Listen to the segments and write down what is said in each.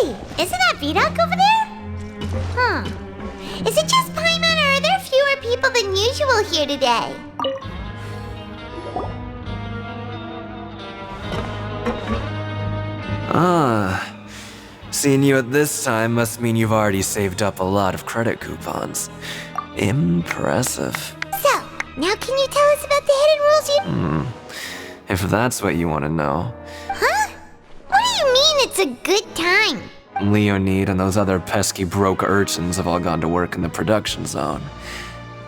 Hey, isn't that Vidoc over there? Huh. Is it just Paimon, or are there fewer people than usual here today? Seeing you at this time must mean you've already saved up a lot of credit coupons. Impressive. So, now can you tell us about the hidden rules you... If that's what you want to know. Huh? What do you mean it's a good time? Leonid and those other pesky broke urchins have all gone to work in the production zone.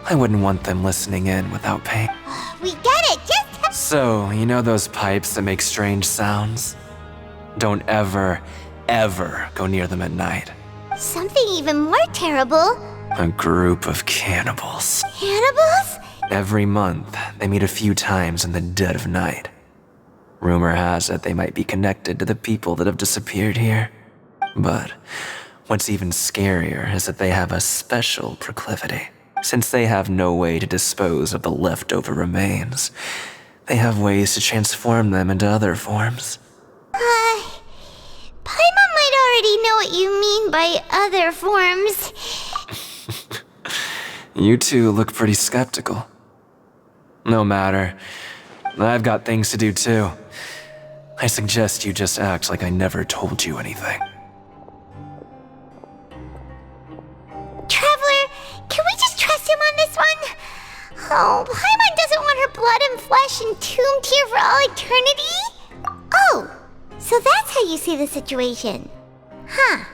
I wouldn't want them listening in without paying. We get it, just... So, you know those pipes that make strange sounds? Don't ever go near them at night. Something even more terrible. A group of cannibals. Cannibals? Every month, they meet a few times in the dead of night. Rumor has it they might be connected to the people that have disappeared here. But what's even scarier is that they have a special proclivity. Since they have no way to dispose of the leftover remains, they have ways to transform them into other forms. Paimon might already know what you mean by other forms. You two look pretty skeptical. No matter. I've got things to do too. I suggest you just act like I never told you anything. Traveler, can we just trust him on this one? Oh, Paimon doesn't want her blood and flesh entombed here for all eternity? Oh, so that's how you see the situation. Huh.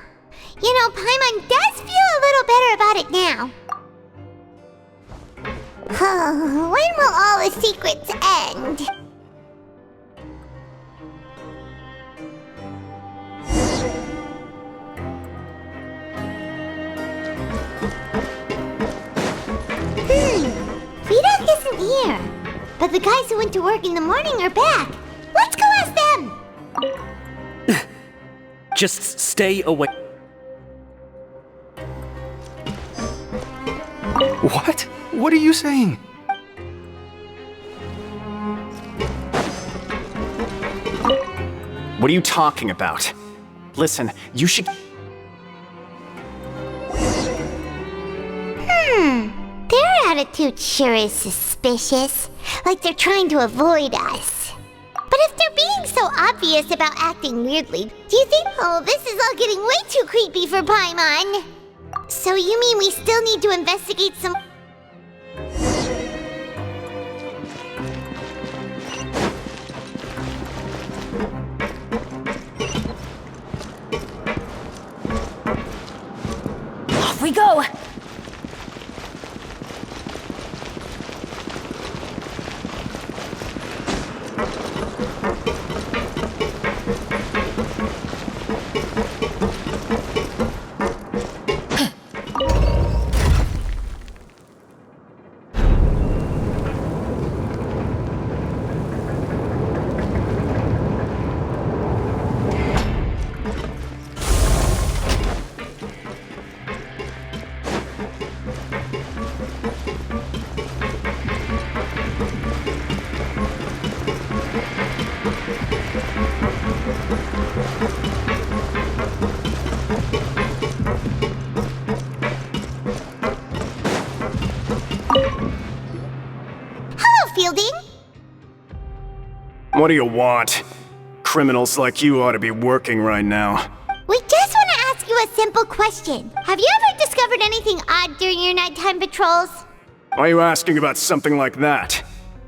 You know, Paimon does feel a little better about it now. When will all the secrets end? Vidoc isn't here. But the guys who went to work in the morning are back. Let's go ask them! Just stay away. What? What are you saying? What are you talking about? Listen, you should... Their attitude sure is suspicious. Like they're trying to avoid us. But if they're being so obvious about acting weirdly, do you think... Oh, this is all getting way too creepy for Paimon. So you mean we still need to investigate some... Off we go! What do you want? Criminals like you ought to be working right now. We just want to ask you a simple question. Have you ever discovered anything odd during your nighttime patrols? Why are you asking about something like that?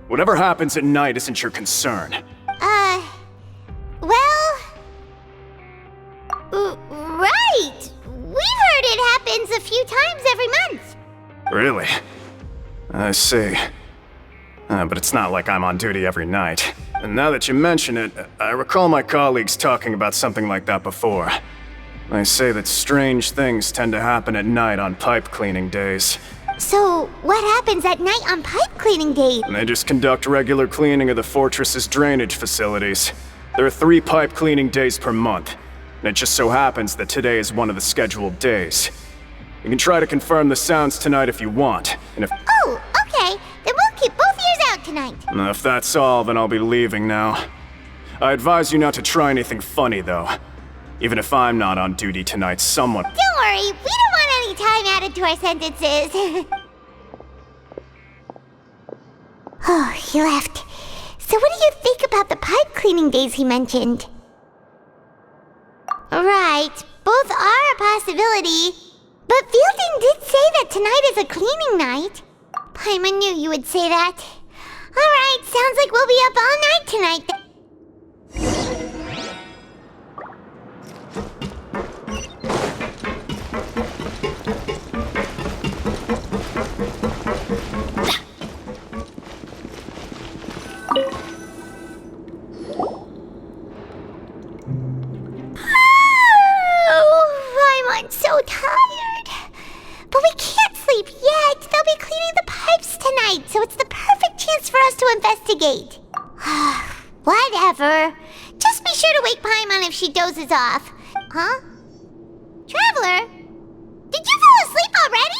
Whatever happens at night isn't your concern. Right! We've heard it happens a few times every month. Really? I see. But it's not like I'm on duty every night. And now that you mention it, I recall my colleagues talking about something like that before. They say that strange things tend to happen at night on pipe cleaning days. So, what happens at night on pipe cleaning days? And they just conduct regular cleaning of the fortress's drainage facilities. There are 3 pipe cleaning days per month. And it just so happens that today is one of the scheduled days. You can try to confirm the sounds tonight if you want, and if... Oh, okay. Then we'll keep both ears out tonight. If that's all, then I'll be leaving now. I advise you not to try anything funny, though. Even if I'm not on duty tonight, someone— Don't worry, we don't want any time added to our sentences. Oh, he left. So what do you think about the pipe cleaning days he mentioned? Right, both are a possibility. But Fielding did say that tonight is a cleaning night. Paimon knew you would say that. Alright, sounds like we'll be up all night tonight. I'm so tired. But we can't sleep yet. They'll be cleaning the pipes tonight, so it's the perfect chance for us to investigate. Whatever. Just be sure to wake Paimon if she dozes off. Huh? Traveler? Did you fall asleep already?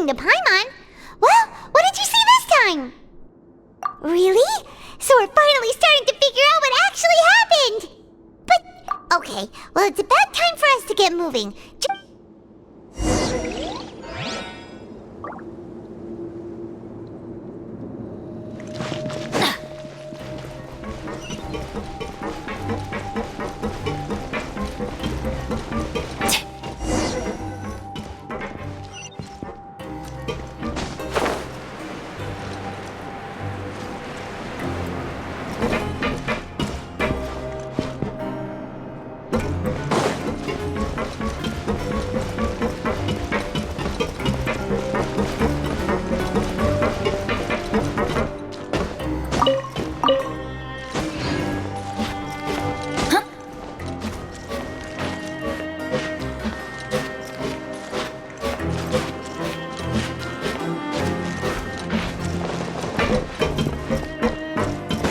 To Paimon. Well, what did you see this time? Really? So we're finally starting to figure out what actually happened. But, okay, well, it's about time for us to get moving.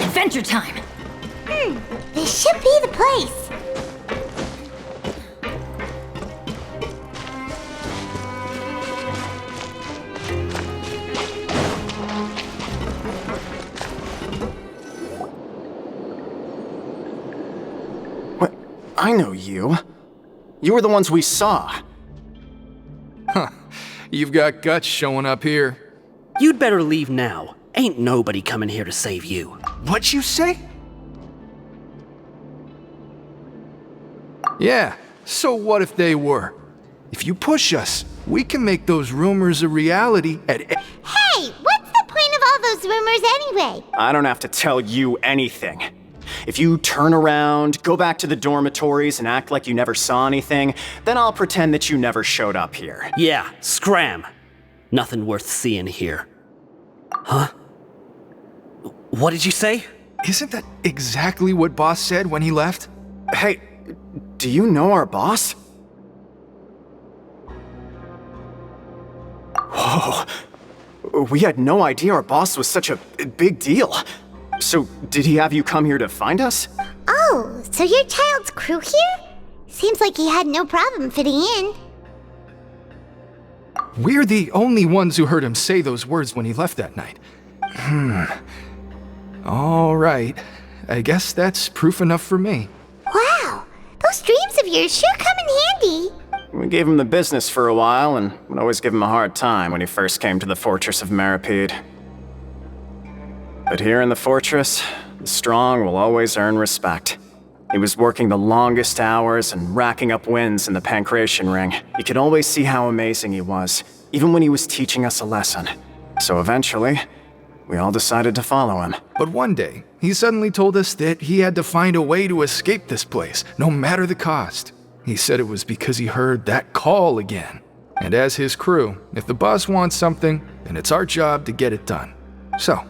Adventure time! This should be the place. What? I know you. You were the ones we saw. Huh. You've got guts showing up here. You'd better leave now. Ain't nobody coming here to save you. What'd you say? Yeah, so what if they were? If you push us, we can make those rumors a reality at— Hey, what's the point of all those rumors anyway? I don't have to tell you anything. If you turn around, go back to the dormitories and act like you never saw anything, then I'll pretend that you never showed up here. Yeah, scram. Nothing worth seeing here. Huh? What did you say? Isn't that exactly what Boss said when he left? Hey, do you know our boss? Whoa. We had no idea our boss was such a big deal. So, did he have you come here to find us? Oh, so you're Child's crew here? Seems like he had no problem fitting in. We're the only ones who heard him say those words when he left that night. All right. I guess that's proof enough for me. Wow, those dreams of yours sure come in handy. We gave him the business for a while and would always give him a hard time when he first came to the fortress of Meripede. But here in the fortress, the strong will always earn respect. He was working the longest hours and racking up wins in the Pancration Ring. You could always see how amazing he was, even when he was teaching us a lesson. So eventually, we all decided to follow him. But one day, he suddenly told us that he had to find a way to escape this place, no matter the cost. He said it was because he heard that call again. And as his crew, if the boss wants something, then it's our job to get it done. So,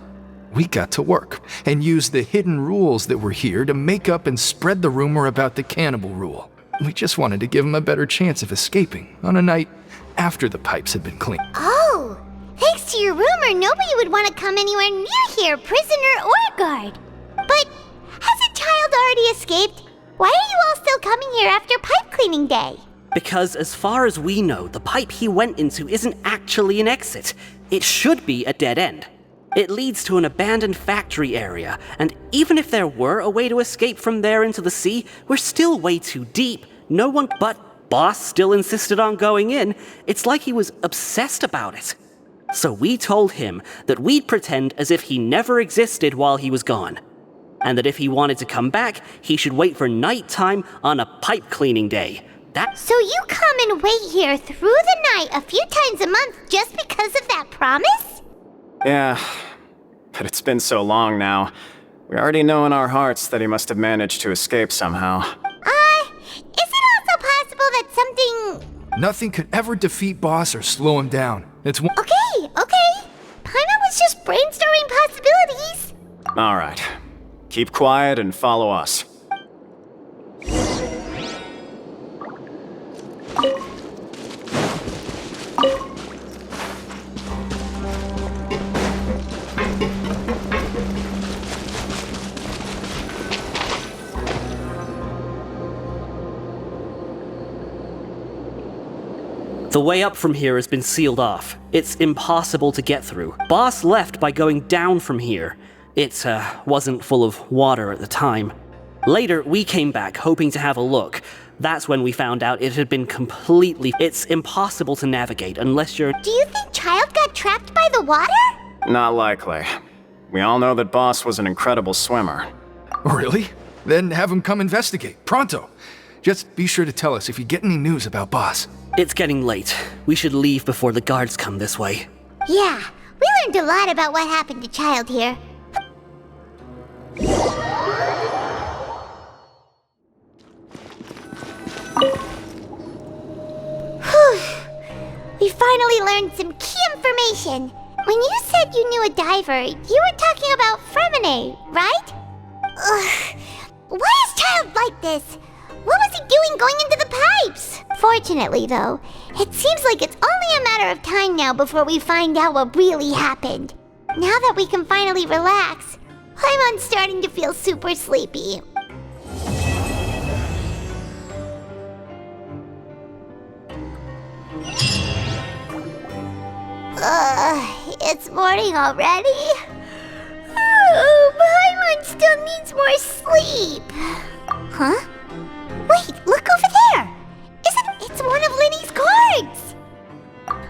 we got to work and used the hidden rules that were here to make up and spread the rumor about the cannibal rule. We just wanted to give him a better chance of escaping on a night after the pipes had been cleaned. Oh, thanks to your rumor, nobody would want to come anywhere near here, prisoner or guard. But has a child already escaped? Why are you all still coming here after pipe cleaning day? Because as far as we know, the pipe he went into isn't actually an exit. It should be a dead end. It leads to an abandoned factory area, and even if there were a way to escape from there into the sea, we're still way too deep. No one but Boss still insisted on going in. It's like he was obsessed about it. So we told him that we'd pretend as if he never existed while he was gone, and that if he wanted to come back, he should wait for nighttime on a pipe cleaning day. So you come and wait here through the night a few times a month just because of that promise? Yeah, but it's been so long now. We already know in our hearts that he must have managed to escape somehow. Is it also possible that something... Nothing could ever defeat Boss or slow him down. It's one. Okay. Paimon was just brainstorming possibilities. All right. Keep quiet and follow us. The way up from here has been sealed off. It's impossible to get through. Boss left by going down from here. It wasn't full of water at the time. Later, we came back hoping to have a look. That's when we found out it had been completely... It's impossible to navigate unless you're... Do you think Child got trapped by the water? Not likely. We all know that Boss was an incredible swimmer. Really? Then have him come investigate. Pronto. Just be sure to tell us if you get any news about Boss. It's getting late. We should leave before the guards come this way. Yeah, we learned a lot about what happened to Child here. We finally learned some key information. When you said you knew a diver, you were talking about Fremine, right? Ugh. Why is Child like this? What was he doing going into the pipes? Fortunately, though, it seems like it's only a matter of time now before we find out what really happened. Now that we can finally relax, I'm starting to feel super sleepy. It's morning already? Oh, Paimon still needs more sleep. Huh? Wait, look over there! It's one of Linny's cards!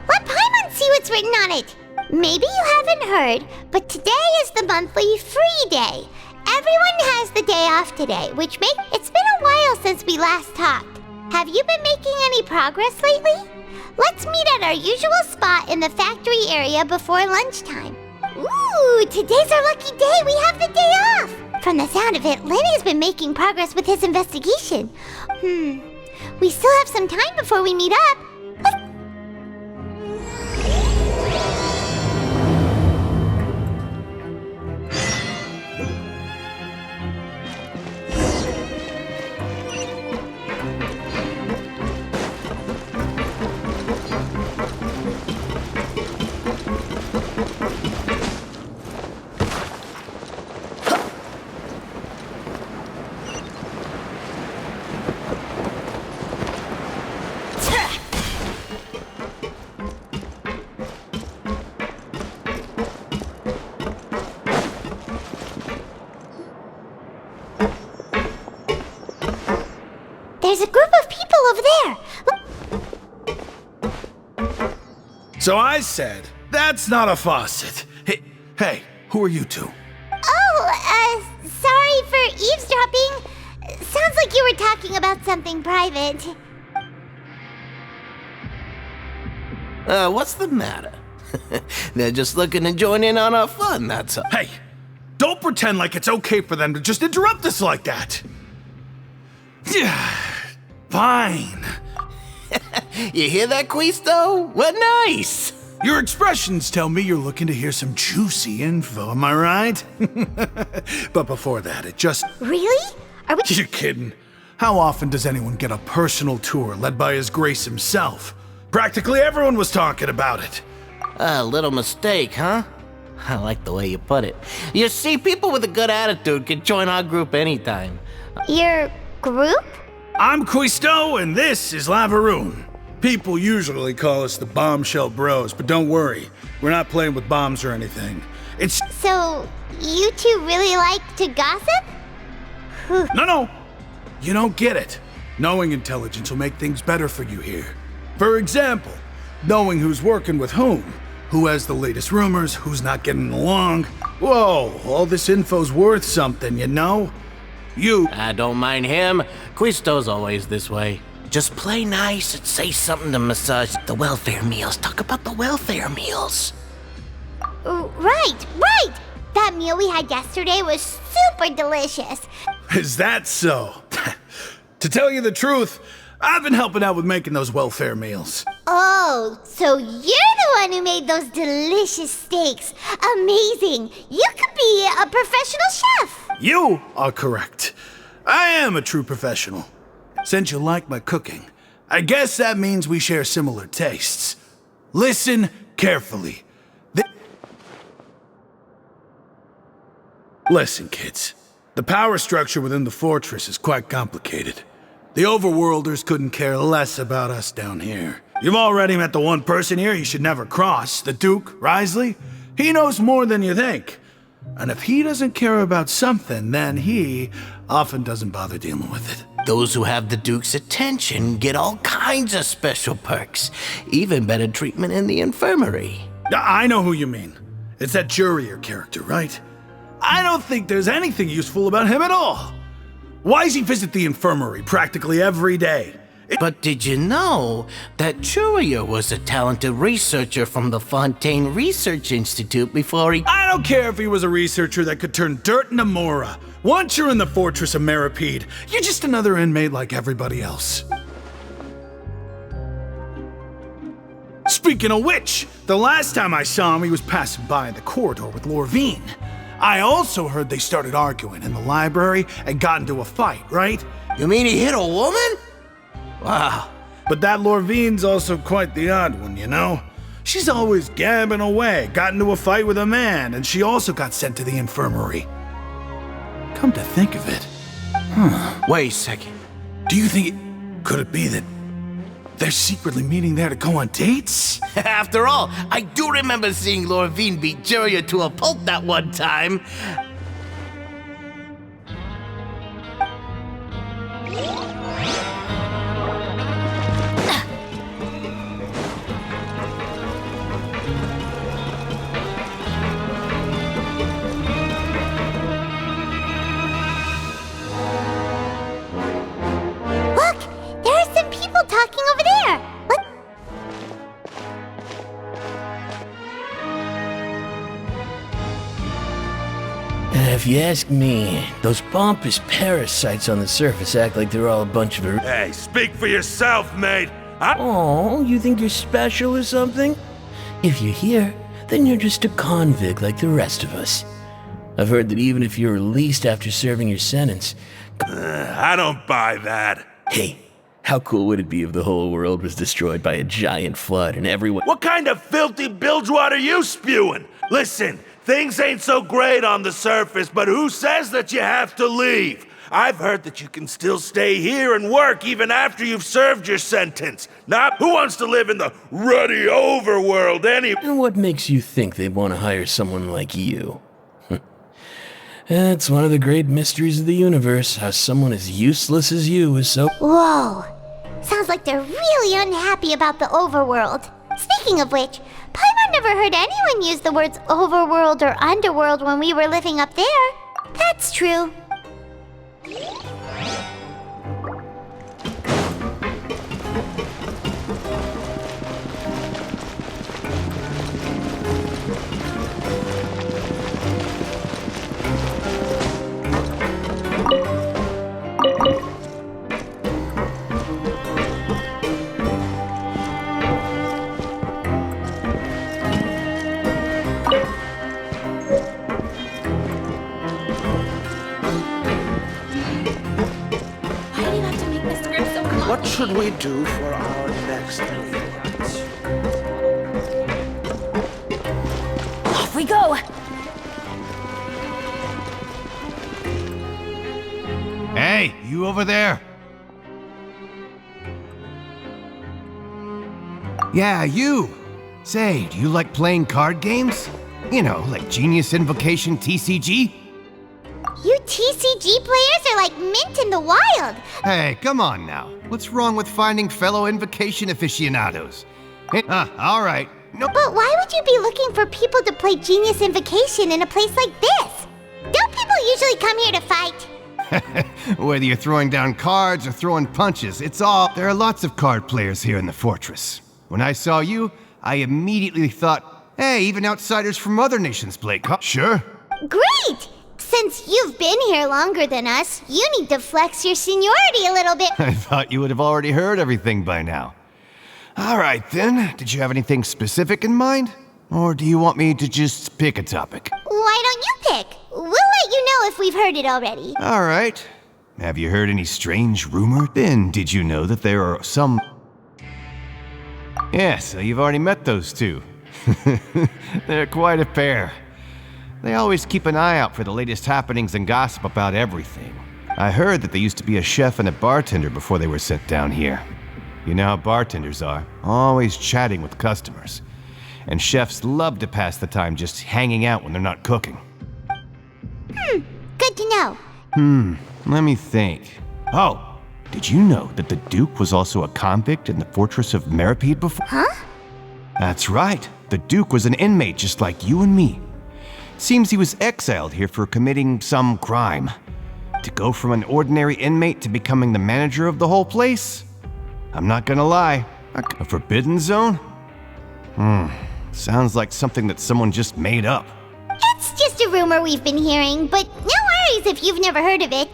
Let Paimon see what's written on it. Maybe you haven't heard, but today is the monthly free day. Everyone has the day off today, which makes... It's been a while since we last talked. Have you been making any progress lately? Let's meet at our usual spot in the factory area before lunchtime. Ooh, today's our lucky day. We have the day off. From the sound of it, Lenny's been making progress with his investigation. We still have some time before we meet up. there's a group of people over there. So I said, that's not a faucet. Hey, who are you two? Oh, sorry for eavesdropping. Sounds like you were talking about something private. What's the matter? They're just looking to join in on our fun, that's all. Hey, don't pretend like it's okay for them to just interrupt us like that. Fine. You hear that, Quisto? What nice! Your expressions tell me you're looking to hear some juicy info, am I right? But before that, it just... Really? Are we... You're kidding. How often does anyone get a personal tour led by His Grace himself? Practically everyone was talking about it. A little mistake, huh? I like the way you put it. You see, people with a good attitude can join our group anytime. Your group? I'm Quisto, and this is Lavaroon. People usually call us the Bombshell Bros, but don't worry. We're not playing with bombs or anything. It's... So, you two really like to gossip? No. You don't get it. Knowing intelligence will make things better for you here. For example, knowing who's working with whom, who has the latest rumors, who's not getting along. Whoa, all this info's worth something, you know? I don't mind him. Quisto's always this way. Just play nice and say something to massage the welfare meals. Talk about the welfare meals. Right. That meal we had yesterday was super delicious. Is that so? To tell you the truth, I've been helping out with making those welfare meals. Oh, so you're the one who made those delicious steaks. Amazing. You could be a professional chef. You are correct. I am a true professional. Since you like my cooking, I guess that means we share similar tastes. Listen carefully. Listen, kids. The power structure within the fortress is quite complicated. The overworlders couldn't care less about us down here. You've already met the one person here you should never cross, the Duke, Risley. He knows more than you think. And if he doesn't care about something, then he often doesn't bother dealing with it. Those who have the Duke's attention get all kinds of special perks, even better treatment in the infirmary. I know who you mean. It's that Jurier character, right? I don't think there's anything useful about him at all. Why does he visit the infirmary practically every day? But did you know that Jurier was a talented researcher from the Fontaine Research Institute before he... I don't care if he was a researcher that could turn dirt into Mora. Once you're in the Fortress of Meripede, you're just another inmate like everybody else. Speaking of which, the last time I saw him, he was passing by in the corridor with Lorvine. I also heard they started arguing in the library and got into a fight, right? You mean he hit a woman? Wow. But that Lorvine's also quite the odd one, you know? She's always gabbing away, got into a fight with a man, and she also got sent to the infirmary. Come to think of it. Wait a second. Do you think could it be that they're secretly meeting there to go on dates? After all, I do remember seeing Lorvine beat Jurier to a pulp that one time. Talking over there. What? If you ask me, those pompous parasites on the surface act like they're all a bunch of... Hey, speak for yourself, mate. Oh, you think you're special or something? If you're here, then you're just a convict like the rest of us. I've heard that even if you're released after serving your sentence... I don't buy that. Hey, how cool would it be if the whole world was destroyed by a giant flood and everyone... What kind of filthy bilgewater are you spewing? Listen, things ain't so great on the surface, but who says that you have to leave? I've heard that you can still stay here and work even after you've served your sentence. Now, who wants to live in the ruddy overworld And what makes you think they'd want to hire someone like you? It's one of the great mysteries of the universe, how someone as useless as you is so... Whoa. Sounds like they're really unhappy about the overworld. Speaking of which, Paimon never heard anyone use the words overworld or underworld when we were living up there. That's true. What should we do for our next event? Off we go! Hey, you over there! Yeah, you! Say, do you like playing card games? You know, like Genius Invocation TCG? You TCG players are like mint in the wild. Hey, come on now. What's wrong with finding fellow Invocation aficionados? All right. No. But why would you be looking for people to play Genius Invocation in a place like this? Don't people usually come here to fight? Whether you're throwing down cards or throwing punches, it's all... There are lots of card players here in the fortress. When I saw you, I immediately thought, hey, even outsiders from other nations play cards. Sure. Great! Since you've been here longer than us, you need to flex your seniority a little bit. I thought you would have already heard everything by now. All right, then. Did you have anything specific in mind? Or do you want me to just pick a topic? Why don't you pick? We'll let you know if we've heard it already. All right. Have you heard any strange rumor? Then did you know that there are some... Yeah, so you've already met those two. They're quite a pair. They always keep an eye out for the latest happenings and gossip about everything. I heard that they used to be a chef and a bartender before they were sent down here. You know how bartenders are, always chatting with customers. And chefs love to pass the time just hanging out when they're not cooking. Good to know. Let me think. Oh, did you know that the Duke was also a convict in the fortress of Meripede before? Huh? That's right. The Duke was an inmate just like you and me. Seems he was exiled here for committing some crime. To go from an ordinary inmate to becoming the manager of the whole place? I'm not gonna lie, a forbidden zone? Sounds like something that someone just made up. It's just a rumor we've been hearing, but no worries if you've never heard of it.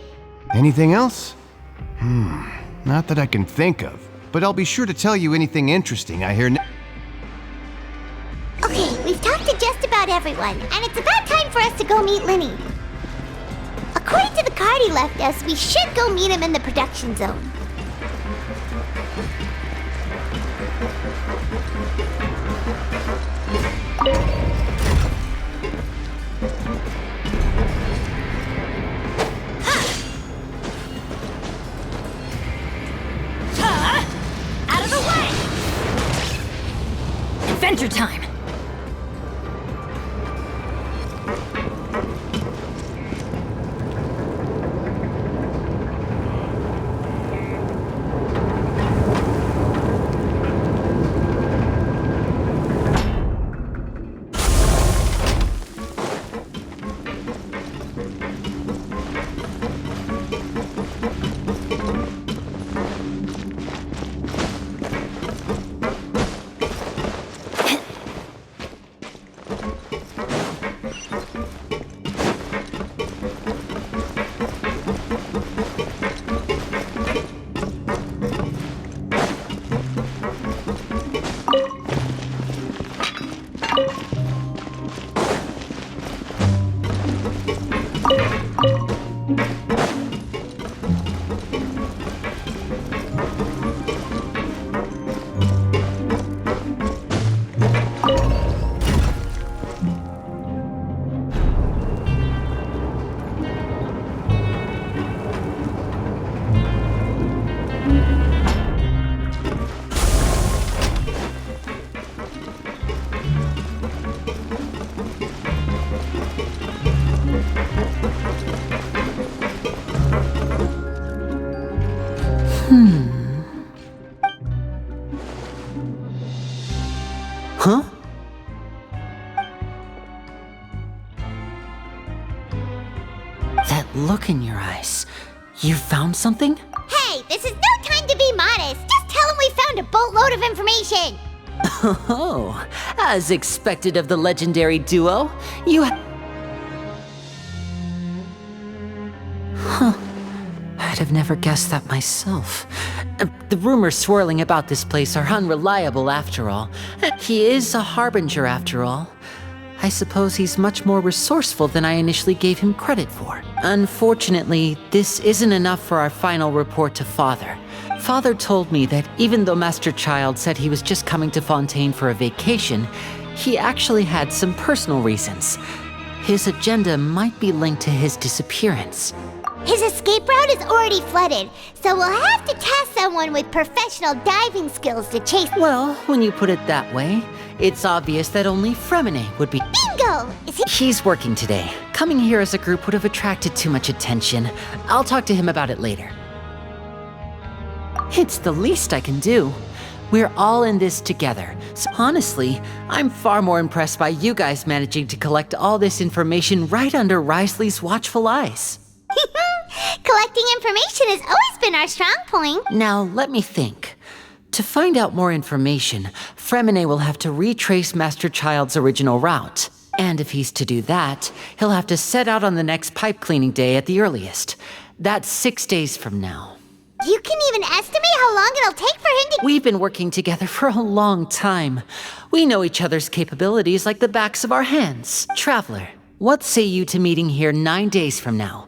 Anything else? Not that I can think of, but I'll be sure to tell you anything interesting I hear. Okay, we've talked to just about everyone, and it's about time for us to go meet Linny. According to the card he left us, we should go meet him in the production zone. Out of the way! Adventure time! Huh? That look in your eyes. You found something? Hey, this is no time to be modest. Just tell him we found a boatload of information. Oh, as expected of the legendary duo, you I'd have never guessed that myself. The rumors swirling about this place are unreliable after all. He is a harbinger after all. I suppose he's much more resourceful than I initially gave him credit for. Unfortunately, this isn't enough for our final report to Father. Father told me that even though Master Child said he was just coming to Fontaine for a vacation, he actually had some personal reasons. His agenda might be linked to his disappearance. His escape route is already flooded, so we'll have to task someone with professional diving skills to chase. Well, when you put it that way, it's obvious that only Fremine would be— Bingo! Is he— He's working today. Coming here as a group would have attracted too much attention. I'll talk to him about it later. It's the least I can do. We're all in this together. So honestly, I'm far more impressed by you guys managing to collect all this information right under Risley's watchful eyes. Collecting information has always been our strong point. Now, let me think. To find out more information, Fremine will have to retrace Master Child's original route. And if he's to do that, he'll have to set out on the next pipe cleaning day at the earliest. That's 6 days from now. You can even estimate how long it'll take for him to— We've been working together for a long time. We know each other's capabilities like the backs of our hands. Traveler, what say you to meeting here 9 days from now?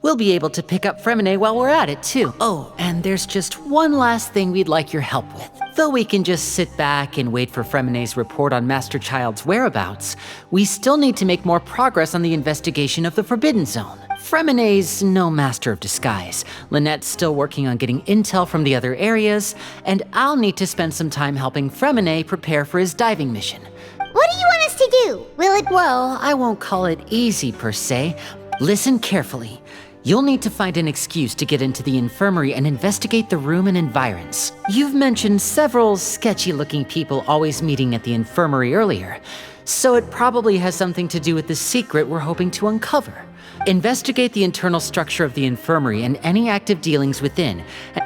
We'll be able to pick up Fremine while we're at it, too. Oh, and there's just one last thing we'd like your help with. Though we can just sit back and wait for Fremine's report on Master Child's whereabouts, we still need to make more progress on the investigation of the Forbidden Zone. Fremine's no master of disguise. Lynette's still working on getting intel from the other areas, and I'll need to spend some time helping Fremine prepare for his diving mission. What do you want us to do? Will it— Well, I won't call it easy per se. Listen carefully. You'll need to find an excuse to get into the infirmary and investigate the room and environs. You've mentioned several sketchy-looking people always meeting at the infirmary earlier, so it probably has something to do with the secret we're hoping to uncover. Investigate the internal structure of the infirmary and any active dealings within,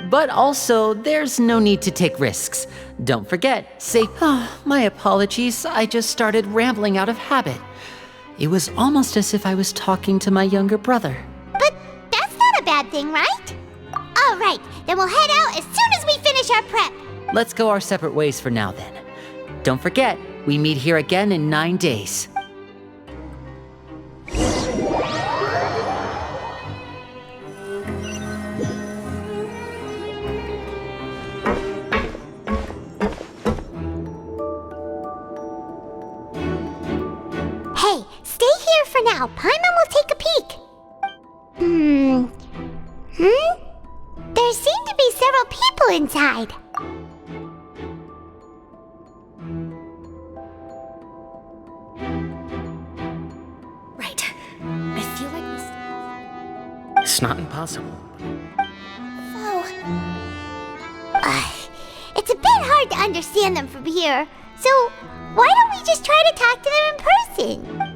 but also there's no need to take risks. Don't forget, say— my apologies, I just started rambling out of habit. It was almost as if I was talking to my younger brother. But that's not a bad thing, right? All right, then we'll head out as soon as we finish our prep. Let's go our separate ways for now then. Don't forget, we meet here again in 9 days. Hey, stay here for now. Paimon will take a peek. There seem to be several people inside. Right. I feel like this. It's not impossible. Oh. It's a bit hard to understand them from here. So, why don't we just try to talk to them in person?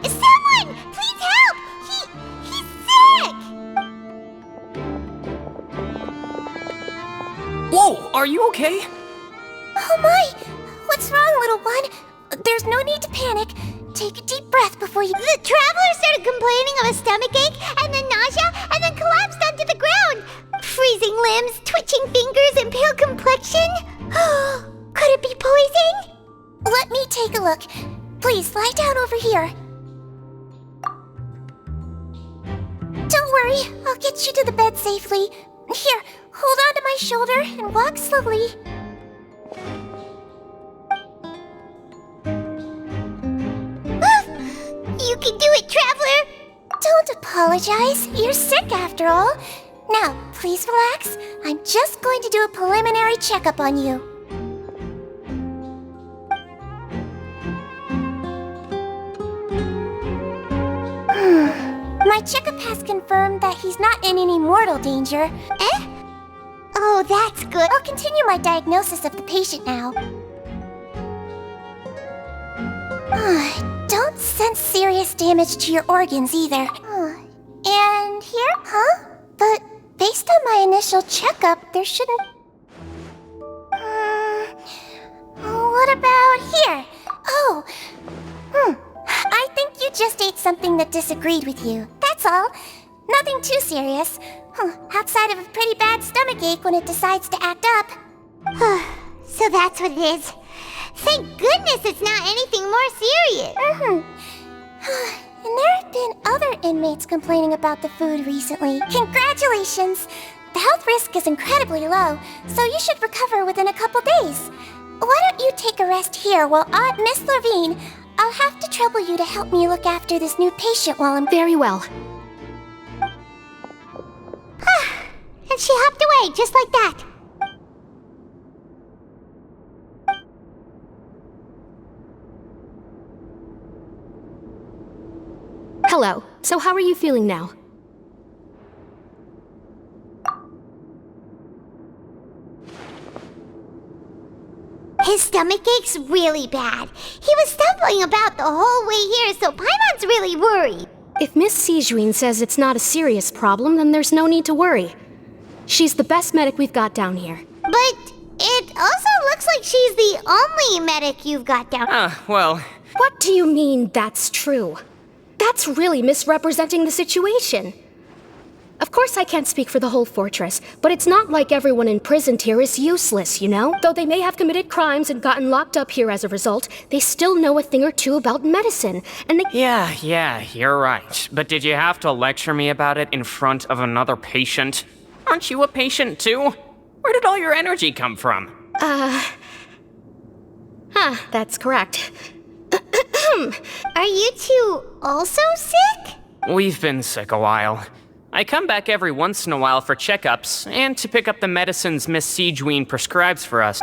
Someone! Please help! He's sick! Whoa, are you okay? Oh my! What's wrong, little one? There's no need to panic. Take a deep breath before you— The traveler started complaining of a stomachache, and then nausea, and then collapsed onto the ground. Freezing limbs, twitching fingers, and pale complexion? Could it be poison? Let me take a look. Please, lie down over here. Don't worry, I'll get you to the bed safely. Here, hold on to my shoulder and walk slowly. You can do it, Traveler! Don't apologize. You're sick after all. Now, please relax. I'm just going to do a preliminary checkup on you. My checkup has confirmed that he's not in any mortal danger. Eh? Oh, that's good. I'll continue my diagnosis of the patient now. Don't sense serious damage to your organs either. And here? Huh? But based on my initial checkup, there shouldn't... What about here? Oh, I think you just ate something that disagreed with you. That's all. Nothing too serious. Outside of a pretty bad stomachache when it decides to act up. So that's what it is. Thank goodness it's not anything more serious. And there have been other inmates complaining about the food recently. Congratulations! The health risk is incredibly low, so you should recover within a couple days. Why don't you take a rest here while Miss Levine, I'll have to trouble you to help me look after this new patient while I'm... Very well. And she hopped away just like that. Hello. So how are you feeling now? His stomach ache's really bad. He was stumbling about the whole way here, so Paimon's really worried. If Miss Sigewene says it's not a serious problem, then there's no need to worry. She's the best medic we've got down here. But it also looks like she's the only medic you've got down here. Well... What do you mean that's true? That's really misrepresenting the situation. Of course I can't speak for the whole fortress, but it's not like everyone imprisoned here is useless, you know? Though they may have committed crimes and gotten locked up here as a result, they still know a thing or two about medicine, and they— Yeah, you're right. But did you have to lecture me about it in front of another patient? Aren't you a patient too? Where did all your energy come from? That's correct. Are you two also sick? We've been sick a while. I come back every once in a while for checkups, and to pick up the medicines Miss Sigewene prescribes for us.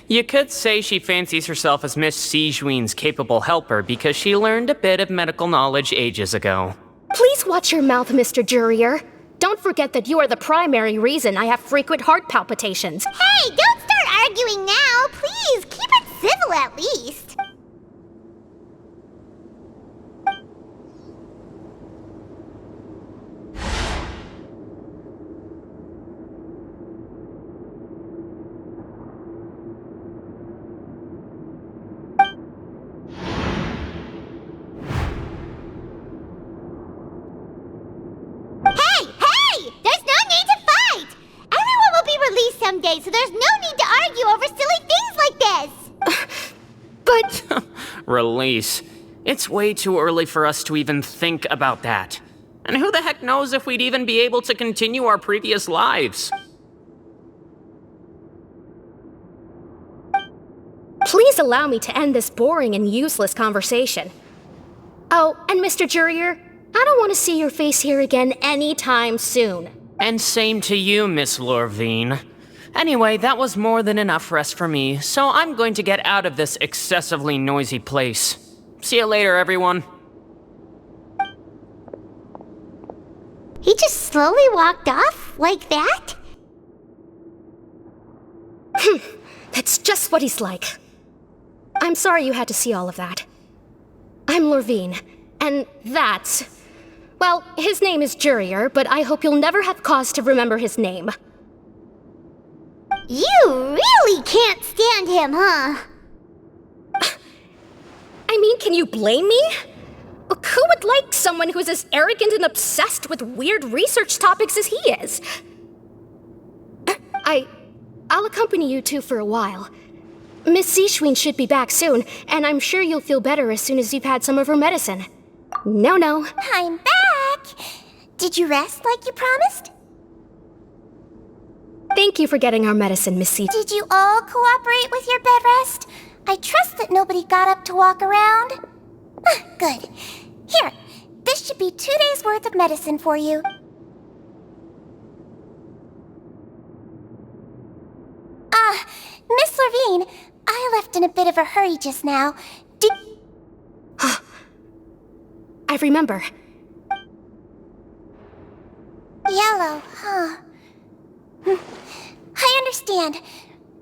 You could say she fancies herself as Miss Sigewene's capable helper because she learned a bit of medical knowledge ages ago. Please watch your mouth, Mr. Jurier. Don't forget that you are the primary reason I have frequent heart palpitations. Hey, don't start arguing now! Please, keep it civil at least. Someday, so there's no need to argue over silly things like this! But... Release. It's way too early for us to even think about that. And who the heck knows if we'd even be able to continue our previous lives? Please allow me to end this boring and useless conversation. Oh, and Mr. Jurier, I don't want to see your face here again anytime soon. And same to you, Miss Lorvine. Anyway, that was more than enough rest for me, so I'm going to get out of this excessively noisy place. See you later, everyone. He just slowly walked off like that? That's just what he's like. I'm sorry you had to see all of that. I'm Lorvine, and that's... Well, his name is Jurier, but I hope you'll never have cause to remember his name. You really can't stand him, huh? I mean, can you blame me? Who would like someone who's as arrogant and obsessed with weird research topics as he is? I'll accompany you two for a while. Miss Sigewene should be back soon, and I'm sure you'll feel better as soon as you've had some of her medicine. No. I'm back! Did you rest like you promised? Thank you for getting our medicine, Miss Sigewene. Did you all cooperate with your bed rest? I trust that nobody got up to walk around. Good. Here, this should be 2 days' worth of medicine for you. Miss Levine, I left in a bit of a hurry just now. Did... I remember. Yellow, huh? I understand.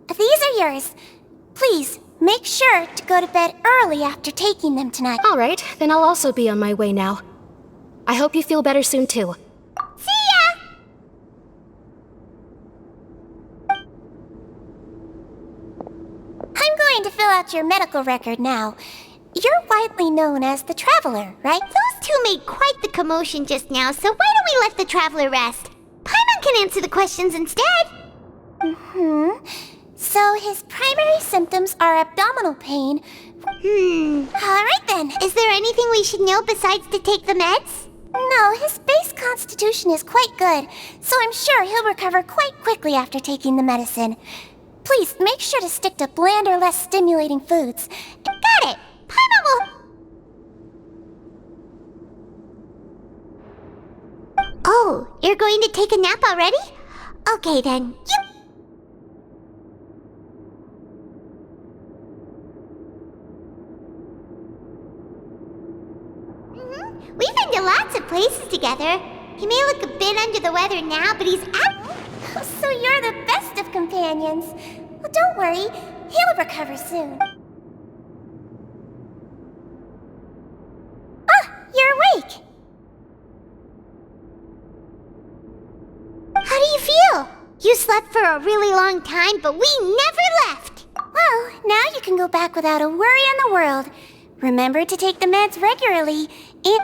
These are yours. Please, make sure to go to bed early after taking them tonight. All right, then I'll also be on my way now. I hope you feel better soon, too. See ya! I'm going to fill out your medical record now. You're widely known as the Traveler, right? Those two made quite the commotion just now, so why don't we let the Traveler rest? Paimon can answer the questions instead. So his primary symptoms are abdominal pain. Alright then. Is there anything we should know besides to take the meds? No, his base constitution is quite good, so I'm sure he'll recover quite quickly after taking the medicine. Please, make sure to stick to bland or less stimulating foods. Got it! Paimon will... Oh, you're going to take a nap already? Okay then, We've been to lots of places together. He may look a bit under the weather now, but he's So you're the best of companions. Well, don't worry, he'll recover soon. You're awake! How do you feel? You slept for a really long time, but we never left! Well, now you can go back without a worry in the world. Remember to take the meds regularly, and...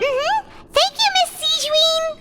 Thank you, Miss Sigewene!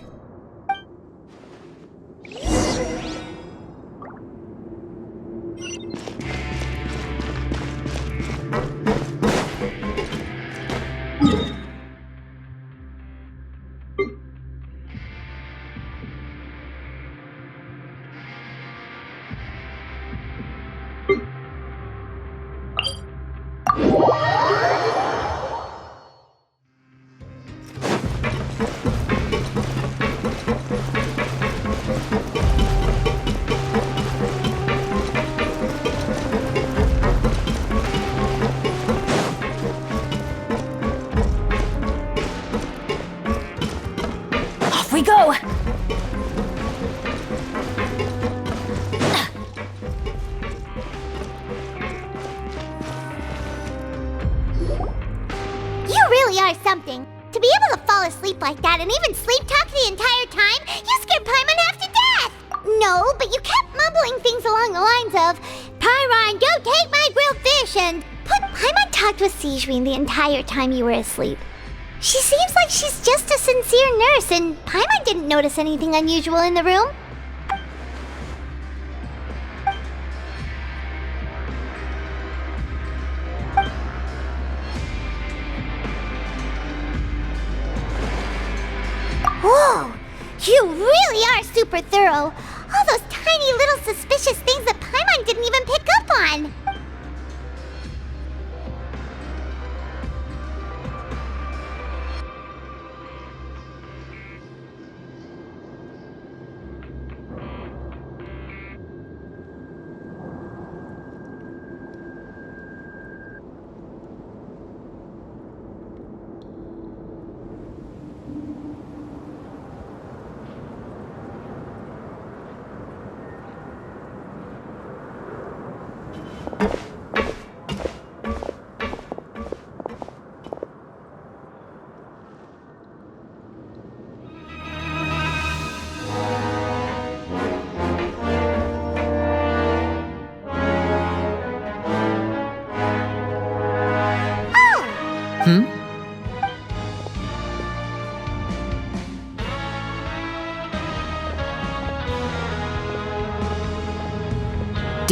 Off we go! You really are something. To be able to fall asleep like that and even sleep talk the entire time, you scared Paimon half to death! No, but you kept mumbling things along the lines of, Pyron, go take my grilled fish, and Paimon talked with Sigewene the entire time you were asleep. She seems like she's just a sincere nurse, and Paimon didn't notice anything unusual in the room. Whoa! You really are super thorough! All those tiny little suspicious things that Paimon didn't even pick up on!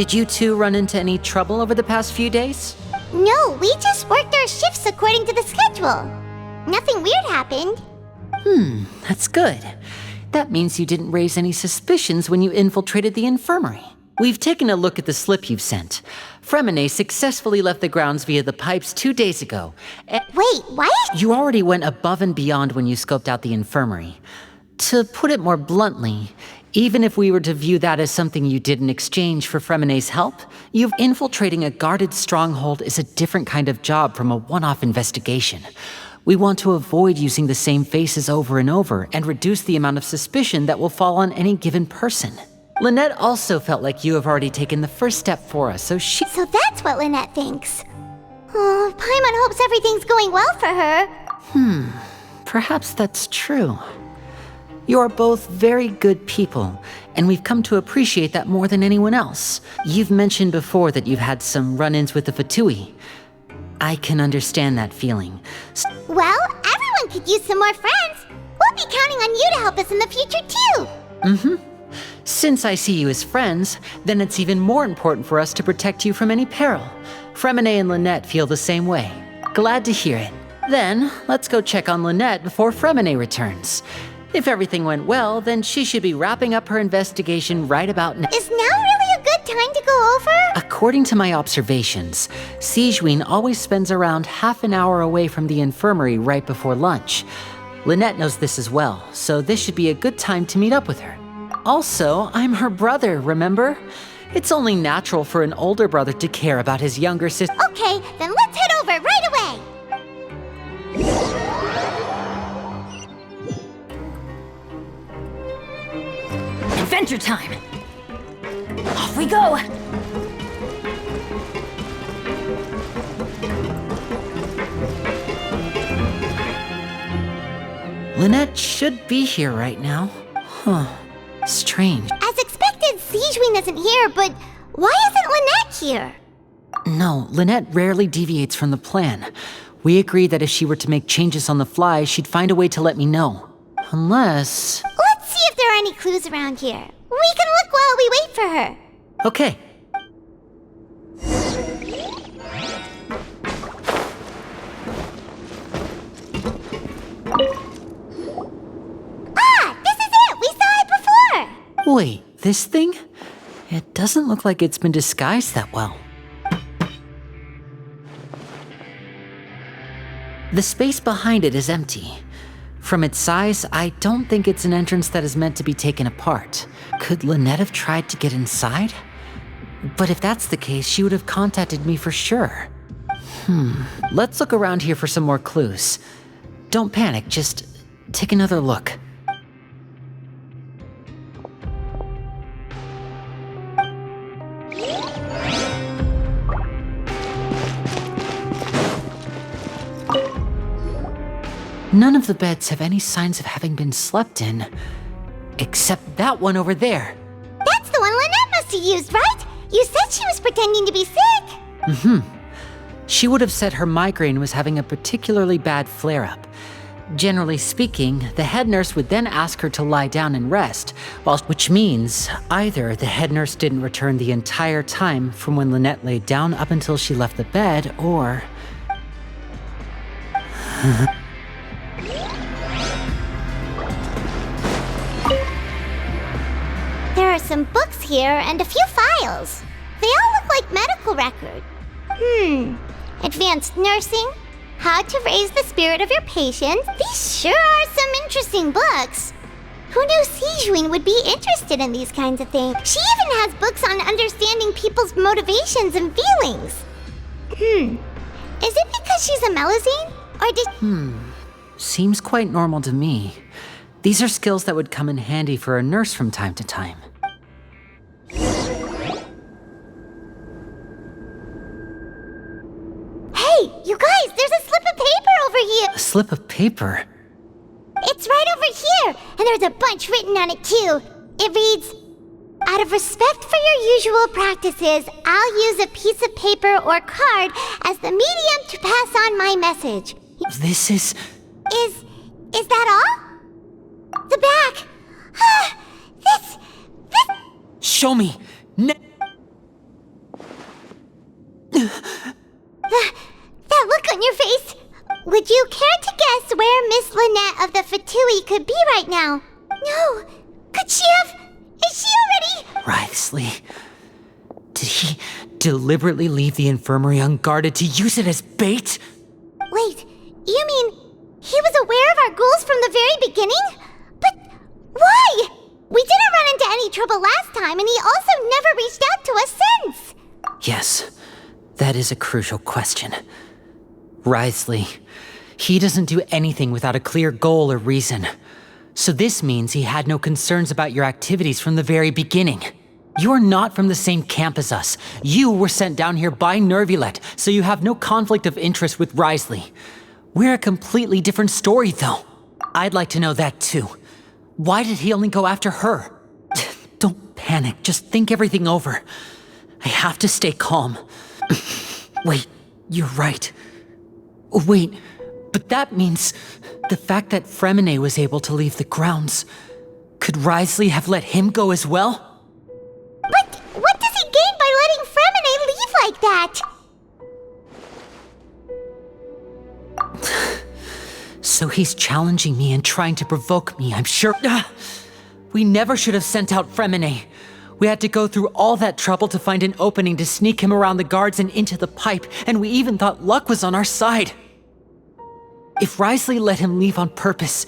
Did you two run into any trouble over the past few days? No, we just worked our shifts according to the schedule. Nothing weird happened. That's good. That means you didn't raise any suspicions when you infiltrated the infirmary. We've taken a look at the slip you've sent. Fremine successfully left the grounds via the pipes 2 days ago. Wait, what? You already went above and beyond when you scoped out the infirmary. To put it more bluntly, even if we were to view that as something you did in exchange for Fremene's help, infiltrating a guarded stronghold is a different kind of job from a one-off investigation. We want to avoid using the same faces over and over and reduce the amount of suspicion that will fall on any given person. Lynette also felt like you have already taken the first step for us, so So that's what Lynette thinks. Oh, Paimon hopes everything's going well for her. Perhaps that's true. You are both very good people, and we've come to appreciate that more than anyone else. You've mentioned before that you've had some run-ins with the Fatui. I can understand that feeling. Well, everyone could use some more friends. We'll be counting on you to help us in the future, too. Since I see you as friends, then it's even more important for us to protect you from any peril. Fremene and Lynette feel the same way. Glad to hear it. Then, let's go check on Lynette before Fremene returns. If everything went well, then she should be wrapping up her investigation right about now. Is now really a good time to go over? According to my observations, SÍGUEME always spends around half an hour away from the infirmary right before lunch. Lynette knows this as well, so this should be a good time to meet up with her. Also, I'm her brother, remember? It's only natural for an older brother to care about his younger sister. Okay, then let's head over right away. Adventure time! Off we go! Lynette should be here right now. Strange. As expected, SÍGUEME isn't here, but why isn't Lynette here? No, Lynette rarely deviates from the plan. We agreed that if she were to make changes on the fly, she'd find a way to let me know. Unless... Let's see if there are any clues around here. We can look while we wait for her. Okay. This is it! We saw it before! Wait, this thing? It doesn't look like it's been disguised that well. The space behind it is empty. From its size, I don't think it's an entrance that is meant to be taken apart. Could Lynette have tried to get inside? But if that's the case, she would have contacted me for sure. Let's look around here for some more clues. Don't panic, just take another look. None of the beds have any signs of having been slept in, except that one over there. That's the one Lynette must have used, right? You said she was pretending to be sick. She would have said her migraine was having a particularly bad flare-up. Generally speaking, the head nurse would then ask her to lie down and rest, which means either the head nurse didn't return the entire time from when Lynette laid down up until she left the bed, or... There are some books here and a few files. They all look like medical records. Advanced nursing, how to raise the spirit of your patients. These sure are some interesting books. Who knew SÍGUEME would be interested in these kinds of things? She even has books on understanding people's motivations and feelings. Is it because she's a Melusine? Or did... Seems quite normal to me. These are skills that would come in handy for a nurse from time to time. Hey, you guys, there's a slip of paper over here. A slip of paper? It's right over here, and there's a bunch written on it too. It reads, out of respect for your usual practices, I'll use a piece of paper or card as the medium to pass on my message. This is... Is that all? The back. This... Show me! That look on your face. Would you care to guess where Miss Lynette of the Fatui could be right now? No. Could she have... Is she already... Writhely. Did he deliberately leave the infirmary unguarded to use it as bait? Wait, you mean he was aware of our goals from the very beginning? But trouble last time, and he also never reached out to us since. Yes, that is a crucial question. Wriothesley, he doesn't do anything without a clear goal or reason. So this means he had no concerns about your activities from the very beginning. You're not from the same camp as us. You were sent down here by Nervulet, so you have no conflict of interest with Wriothesley. We're a completely different story, though. I'd like to know that, too. Why did he only go after her? Don't panic, just think everything over. I have to stay calm. Wait, you're right. Wait, but that means the fact that Fremine was able to leave the grounds. Could Wriothesley have let him go as well? But what does he gain by letting Fremine leave like that? So he's challenging me and trying to provoke me, I'm sure. We never should have sent out Fremine. We had to go through all that trouble to find an opening to sneak him around the guards and into the pipe, and we even thought luck was on our side. If Wriothesley let him leave on purpose,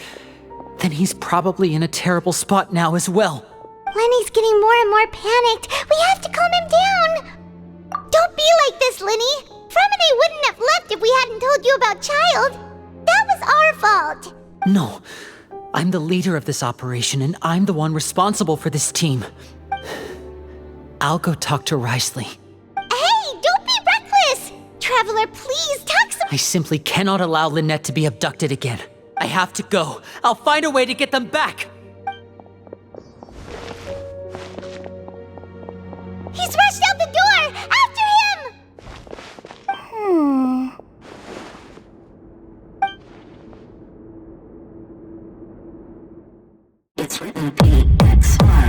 then he's probably in a terrible spot now as well. Lenny's getting more and more panicked. We have to calm him down. Don't be like this, Lenny. Fremine wouldn't have left if we hadn't told you about Child. That was our fault. No, I'm the leader of this operation, and I'm the one responsible for this team. I'll go talk to Wriothesley. Hey, don't be reckless! Traveler, please, talk some— I simply cannot allow Lynette to be abducted again. I have to go. I'll find a way to get them back! He's rushed out the door! After him! It's written PXY.